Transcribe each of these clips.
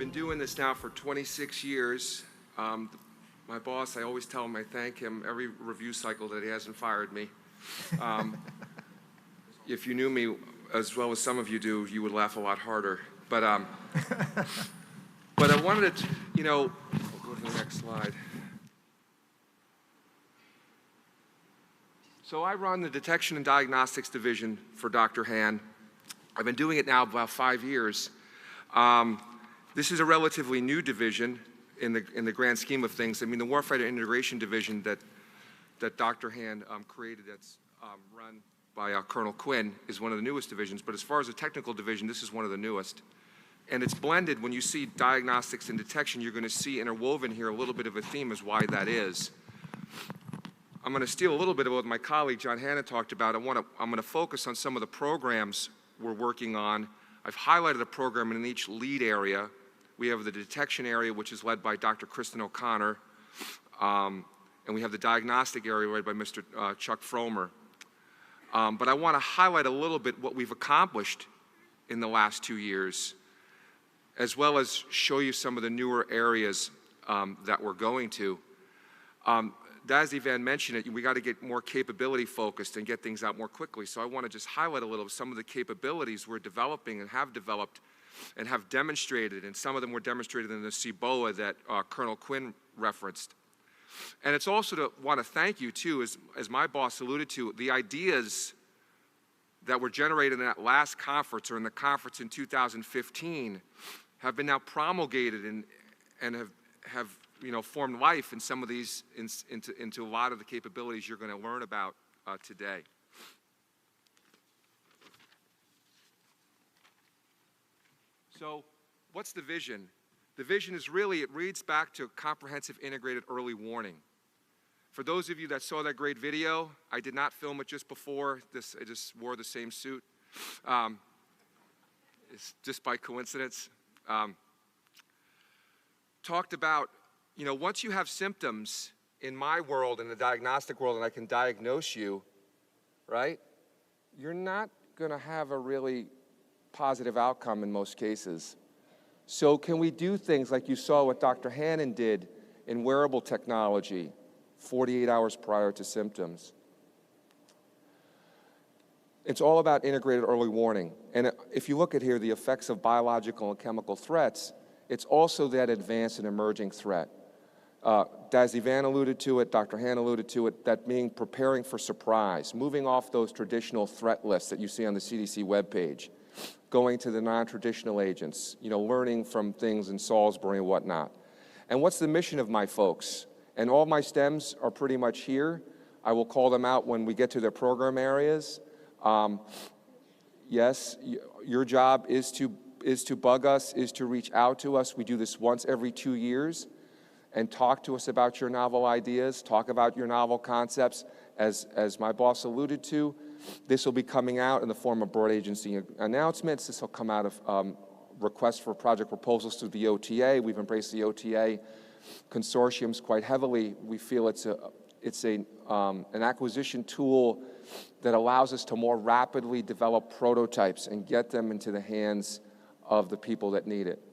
been doing this now for 26 years. My boss, I always tell him I thank him every review cycle that he hasn't fired me. If you knew me as well as some of you do, you would laugh a lot harder. But I wanted to, I'll go to the next slide. So I run the Detection and Diagnostics Division for Dr. Han. I've been doing it now about 5 years. This is a relatively new division in the grand scheme of things. I mean, the Warfighter Integration Division that Dr. Han created, that's run by Colonel Quinn, is one of the newest divisions. But as far as a technical division, this is one of the newest. And it's blended. When you see diagnostics and detection, you're going to see interwoven here a little bit of a theme as why that is. I'm going to steal a little bit of what my colleague John Hanna talked about. I'm going to focus on some of the programs we're working on. I've highlighted a program in each lead area. We have the detection area, which is led by Dr. Kristen O'Connor, and we have the diagnostic area led by Mr. Chuck Fromer. But I want to highlight a little bit what we've accomplished in the last 2 years, as well as show you some of the newer areas that we're going to. As Ivan mentioned it, we got to get more capability focused and get things out more quickly. So I want to just highlight a little of some of the capabilities we're developing and have developed and have demonstrated, and some of them were demonstrated in the CBOA that Colonel Quinn referenced. And it's also to want to thank you too, as my boss alluded to, the ideas that were generated in that last conference or in the conference in 2015 have been now promulgated and have formed life in some of these, into a lot of the capabilities you're going to learn about today. So what's the vision? The vision is really, it reads back to comprehensive integrated early warning. For those of you that saw that great video, I did not film it just before this. I just wore the same suit. It's just by coincidence. Talked about, once you have symptoms in my world, in the diagnostic world, and I can diagnose you, right? You're not going to have a really positive outcome in most cases. So can we do things like you saw what Dr. Hannon did in wearable technology 48 hours prior to symptoms? It's all about integrated early warning. And if you look at here, the effects of biological and chemical threats, it's also that advanced and emerging threat. As Ivan alluded to it, Dr. Han alluded to it, that being preparing for surprise, moving off those traditional threat lists that you see on the CDC webpage, going to the non-traditional agents, learning from things in Salisbury and whatnot. And what's the mission of my folks? And all my STEMs are pretty much here. I will call them out when we get to their program areas. Yes, your job is to bug us, is to reach out to us. We do this once every 2 years. And talk to us about your novel ideas, talk about your novel concepts. As my boss alluded to, this will be coming out in the form of broad agency announcements. This will come out of requests for project proposals through the OTA. We've embraced the OTA consortiums quite heavily. We feel it's an acquisition tool that allows us to more rapidly develop prototypes and get them into the hands of the people that need it.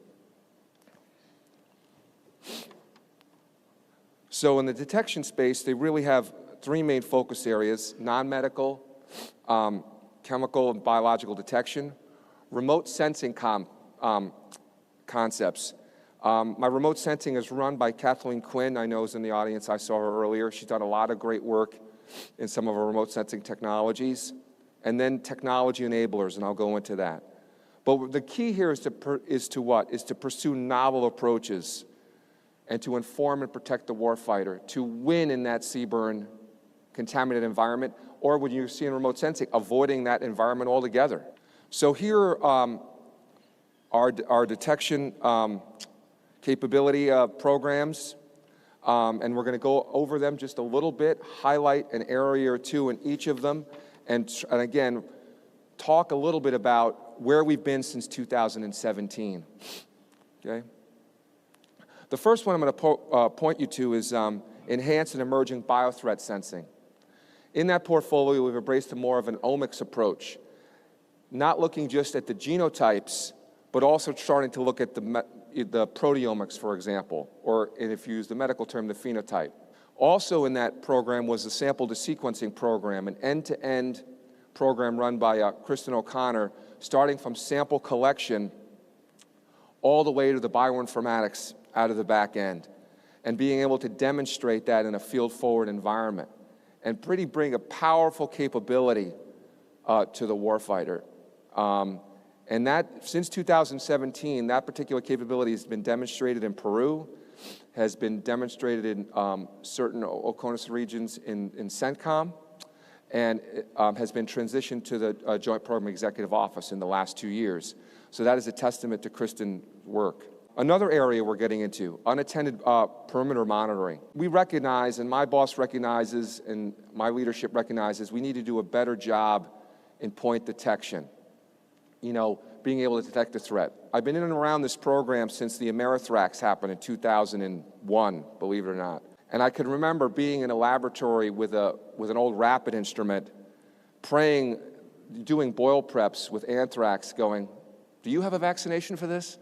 So in the detection space, they really have 3 main focus areas: non-medical, chemical and biological detection, remote sensing concepts. My remote sensing is run by Kathleen Quinn. I know is in the audience. I saw her earlier. She's done a lot of great work in some of our remote sensing technologies. And then technology enablers, and I'll go into that. But the key here is to pursue novel approaches and to inform and protect the warfighter, to win in that CBRN contaminated environment, or when you see in remote sensing, avoiding that environment altogether. So here are our detection capability programs, and we're going to go over them just a little bit, highlight an area or two in each of them, and again, talk a little bit about where we've been since 2017, okay? The first one I'm going to point you to is enhanced and emerging biothreat sensing. In that portfolio, we've embraced more of an omics approach, not looking just at the genotypes, but also starting to look at the the proteomics, for example, or if you use the medical term, the phenotype. Also in that program was the sample-to-sequencing program, an end-to-end program run by Kristen O'Connor, starting from sample collection all the way to the bioinformatics out of the back end, and being able to demonstrate that in a field-forward environment, and pretty bring a powerful capability to the warfighter. And that, since 2017, that particular capability has been demonstrated in Peru, has been demonstrated in certain OCONUS regions in CENTCOM, and has been transitioned to the Joint Program Executive Office in the last 2 years. So that is a testament to Kristen's work. Another area we're getting into, unattended perimeter monitoring. We recognize, and my boss recognizes, and my leadership recognizes, we need to do a better job in point detection. You know, being able to detect a threat. I've been in and around this program since the Amerithrax happened in 2001, believe it or not. And I can remember being in a laboratory with an old rapid instrument, praying, doing boil preps with anthrax, going, do you have a vaccination for this?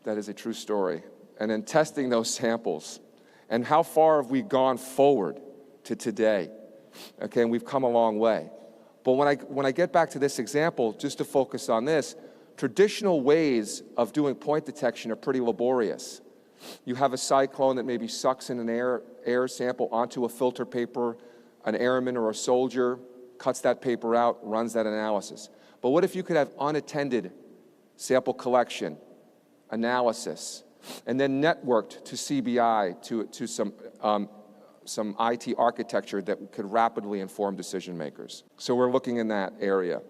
That is a true story. And then testing those samples. And how far have we gone forward to today? Okay, and we've come a long way. But when I get back to this example, just to focus on this, traditional ways of doing point detection are pretty laborious. You have a cyclone that maybe sucks in an air sample onto a filter paper, an airman or a soldier cuts that paper out, runs that analysis. But what if you could have unattended sample collection, analysis, and then networked to CBI, to some IT architecture that could rapidly inform decision makers. So we're looking in that area.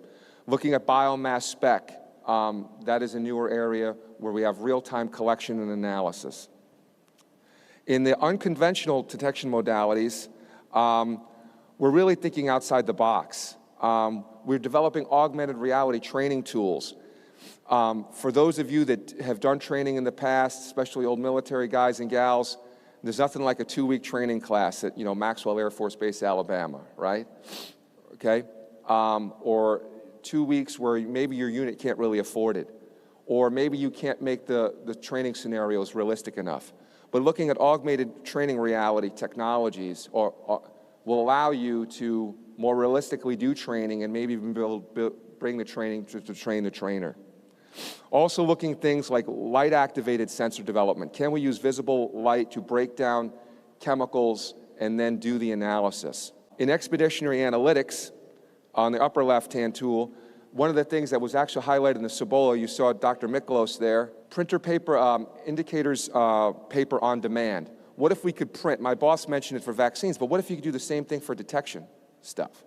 Looking at biomass spec, that is a newer area where we have real-time collection and analysis. In the unconventional detection modalities, we're really thinking outside the box. We're developing augmented reality training tools. For those of you that have done training in the past, especially old military guys and gals, there's nothing like a 2-week training class at, Maxwell Air Force Base, Alabama, right? Okay? Or 2 weeks where maybe your unit can't really afford it. Or maybe you can't make the training scenarios realistic enough. But looking at augmented training reality technologies will allow you to more realistically do training and maybe even bring the training to train the trainer. Also looking at things like light-activated sensor development. Can we use visible light to break down chemicals and then do the analysis? In expeditionary analytics, on the upper left-hand tool, one of the things that was actually highlighted in the Cibola, you saw Dr. Miklos there, printer paper, indicators paper on demand. What if we could print, my boss mentioned it for vaccines, but what if you could do the same thing for detection stuff?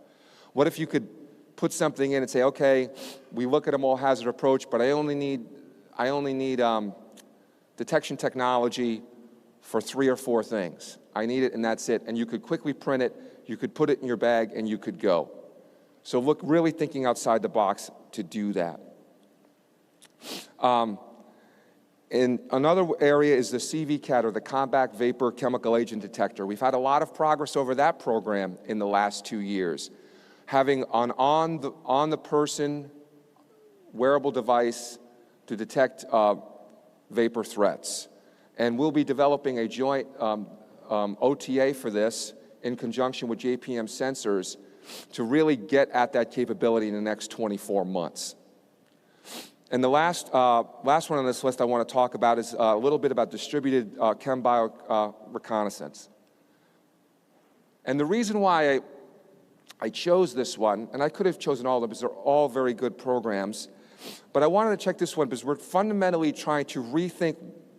What if you could put something in and say, okay, we look at a moral hazard approach, but I only need detection technology for 3 or 4 things. I need it and that's it. And you could quickly print it, you could put it in your bag, and you could go. So look, really thinking outside the box to do that. And another area is the CVCAT, or the Combat Vapor Chemical Agent Detector. We've had a lot of progress over that program in the last 2 years. Having an on-the-person wearable device to detect vapor threats. And we'll be developing a joint OTA for this in conjunction with JPM Sensors to really get at that capability in the next 24 months. And the last one on this list I want to talk about is a little bit about distributed Chem-Bio reconnaissance. And the reason why I chose this one, and I could have chosen all of them because they're all very good programs, but I wanted to check this one because we're fundamentally trying to rethink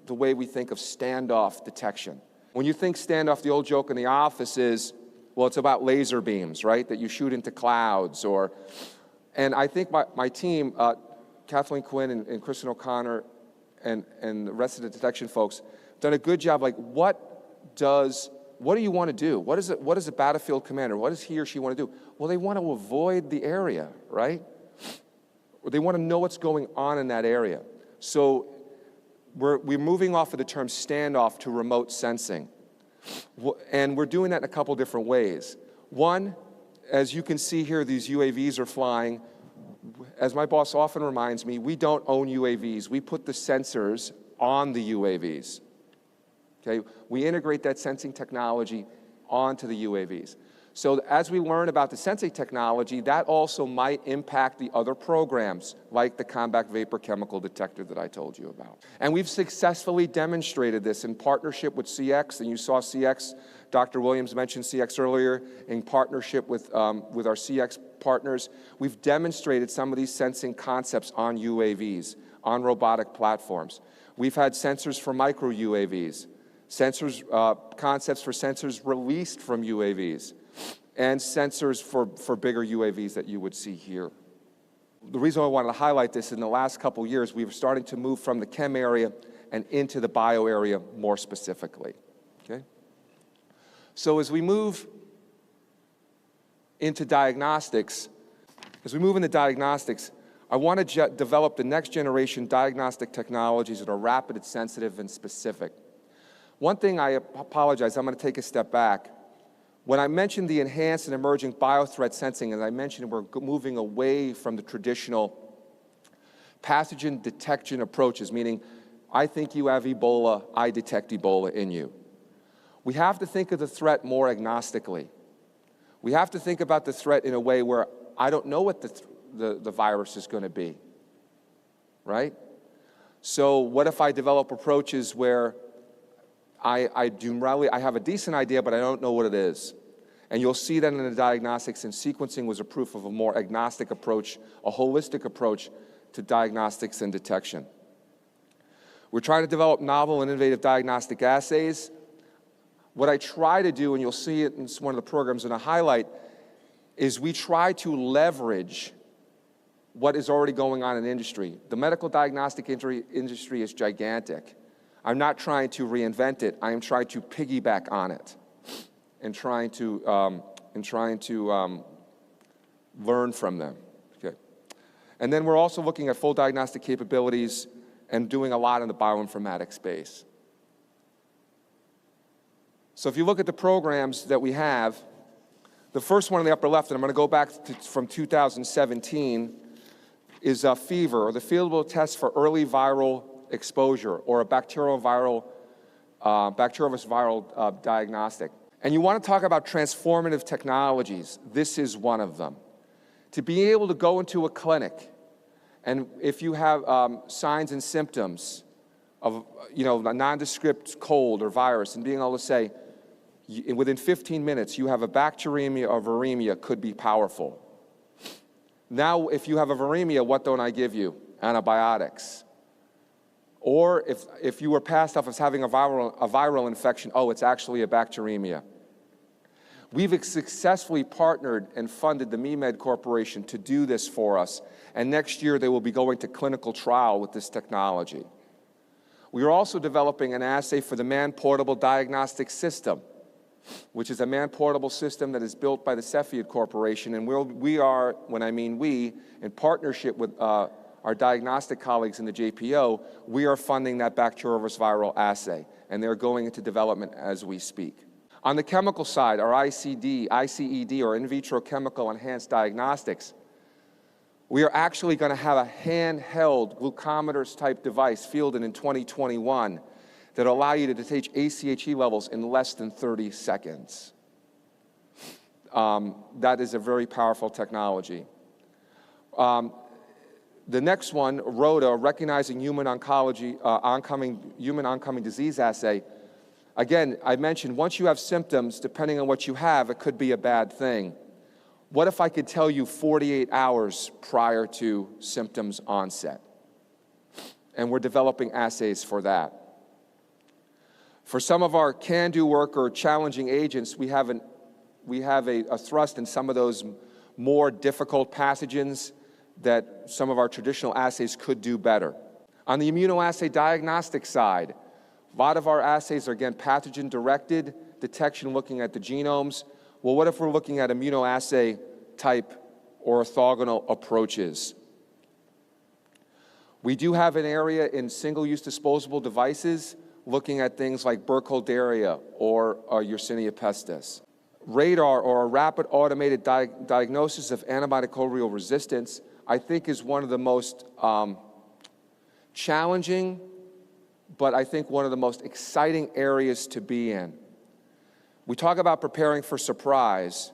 the way we think of standoff detection. When you think standoff, the old joke in the office is, well, it's about laser beams, right, that you shoot into clouds. And I think my team, Kathleen Quinn and Kristen O'Connor and the rest of the detection folks, done a good job, like what do you want to do? What is a battlefield commander? What does he or she want to do? Well, they want to avoid the area, right? Or they want to know what's going on in that area. So we're moving off of the term standoff to remote sensing. And we're doing that in a couple different ways. One, as you can see here, these UAVs are flying. As my boss often reminds me, we don't own UAVs. We put the sensors on the UAVs. Okay? We integrate that sensing technology onto the UAVs. So as we learn about the sensing technology, that also might impact the other programs, like the combat vapor chemical detector that I told you about. And we've successfully demonstrated this in partnership with CX, and you saw CX, Dr. Williams mentioned CX earlier, in partnership with our CX partners. We've demonstrated some of these sensing concepts on UAVs, on robotic platforms. We've had sensors for micro UAVs, concepts for sensors released from UAVs, and sensors for bigger UAVs that you would see here. The reason I wanted to highlight this, in the last couple of years, we were starting to move from the chem area and into the bio area more specifically. Okay? So as we move into diagnostics, I want to develop the next generation diagnostic technologies that are rapid, sensitive, and specific. One thing, I apologize, I'm going to take a step back. When I mentioned the enhanced and emerging biothreat sensing, as I mentioned, we're moving away from the traditional pathogen detection approaches, meaning I think you have Ebola, I detect Ebola in you. We have to think of the threat more agnostically. We have to think about the threat in a way where I don't know what the virus is going to be, right? So what if I develop approaches where I have a decent idea, but I don't know what it is? And you'll see that in the diagnostics, and sequencing was a proof of a more agnostic approach, a holistic approach to diagnostics and detection. We're trying to develop novel and innovative diagnostic assays. What I try to do, and you'll see it in one of the programs in a highlight, is we try to leverage what is already going on in industry. The medical diagnostic industry is gigantic. I'm not trying to reinvent it. I am trying to piggyback on it and trying to learn from them. Okay. And then we're also looking at full diagnostic capabilities and doing a lot in the bioinformatics space. So if you look at the programs that we have, the first one in the upper left, and I'm going to go back from 2017, is fever, or the fieldable test for early viral exposure, or a bacteriovirus viral diagnostic. And you want to talk about transformative technologies. This is one of them. To be able to go into a clinic, and if you have signs and symptoms of a nondescript cold or virus, and being able to say, within 15 minutes, you have a bacteremia or viremia, could be powerful. Now, if you have a viremia, what don't I give you? Antibiotics. Or if you were passed off as having a viral infection, oh, it's actually a bacteremia. We've successfully partnered and funded the MeMed Corporation to do this for us, and next year they will be going to clinical trial with this technology. We are also developing an assay for the man-portable diagnostic system, which is a man-portable system that is built by the Cepheid Corporation, and we are, when I mean we, in partnership with our diagnostic colleagues in the JPO, we are funding that bacteriovirus viral assay, and they're going into development as we speak. On the chemical side, our ICED, or in vitro chemical enhanced diagnostics, we are actually going to have a handheld glucometers type device fielded in 2021 that allow you to detect ACHE levels in less than 30 seconds. That is a very powerful technology. The next one, ROTA, Recognizing Human Oncoming Disease Assay. Again, I mentioned once you have symptoms, depending on what you have, it could be a bad thing. What if I could tell you 48 hours prior to symptoms onset? And we're developing assays for that. For some of our can-do work or challenging agents, we have a thrust in some of those more difficult pathogens that some of our traditional assays could do better. On the immunoassay diagnostic side, a lot of our assays are, again, pathogen-directed detection, looking at the genomes. Well, what if we're looking at immunoassay type or orthogonal approaches? We do have an area in single-use disposable devices looking at things like Burkholderia or Yersinia pestis. RADAR, or a rapid automated diagnosis of antimicrobial resistance, I think is one of the most challenging but I think one of the most exciting areas to be in. We talk about preparing for surprise.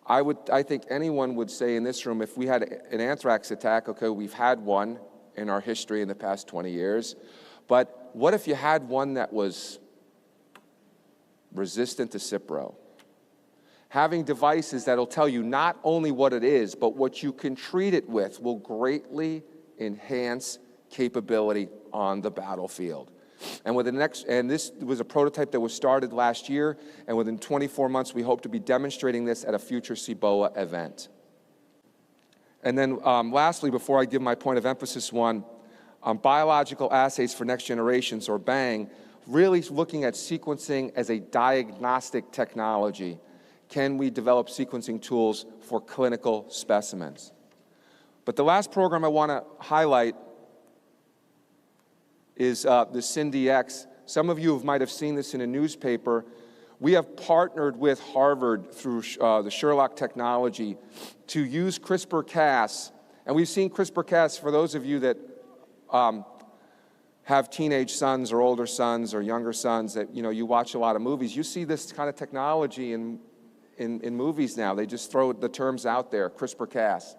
I think anyone would say in this room, if we had an anthrax attack, okay, we've had one in our history in the past 20 years, but what if you had one that was resistant to Cipro? Having devices that'll tell you not only what it is, but what you can treat it with will greatly enhance capability on the battlefield. And this was a prototype that was started last year, and within 24 months, we hope to be demonstrating this at a future CBOA event. And then lastly, before I give my point of emphasis one, biological assays for next generations, or BANG, really looking at sequencing as a diagnostic technology. Can we develop sequencing tools for clinical specimens? But the last program I want to highlight is the SynDX. Some of you might have seen this in a newspaper. We have partnered with Harvard through the Sherlock technology to use CRISPR-Cas. And we've seen CRISPR-Cas, for those of you that have teenage sons or older sons or younger sons that you watch a lot of movies. You see this kind of technology in movies now. They just throw the terms out there, CRISPR-Cas.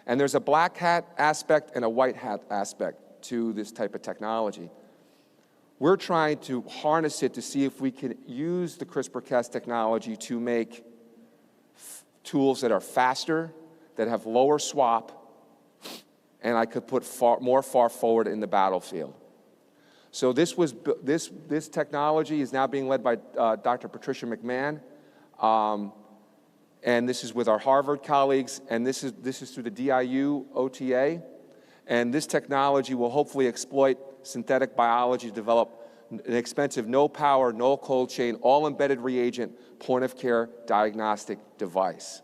And there's a black hat aspect and a white hat aspect to this type of technology. We're trying to harness it to see if we can use the CRISPR-Cas technology to make tools that are faster, that have lower swap, and I could put more far forward in the battlefield. So this technology is now being led by Dr. Patricia McMahon, and this is with our Harvard colleagues, and this is through the DIU OTA. And this technology will hopefully exploit synthetic biology to develop an expensive, no power, no cold chain, all embedded reagent, point of care diagnostic device.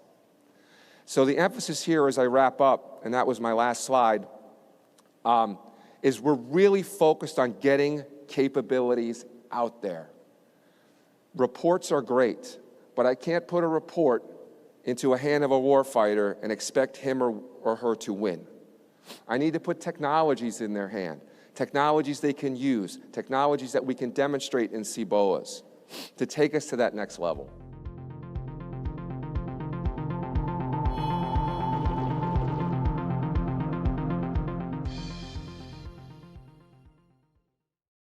So the emphasis here as I wrap up, and that was my last slide, is we're really focused on getting capabilities out there. Reports are great, but I can't put a report into a hand of a warfighter and expect him or her to win. I need to put technologies in their hand, technologies they can use, technologies that we can demonstrate in CBOAs to take us to that next level.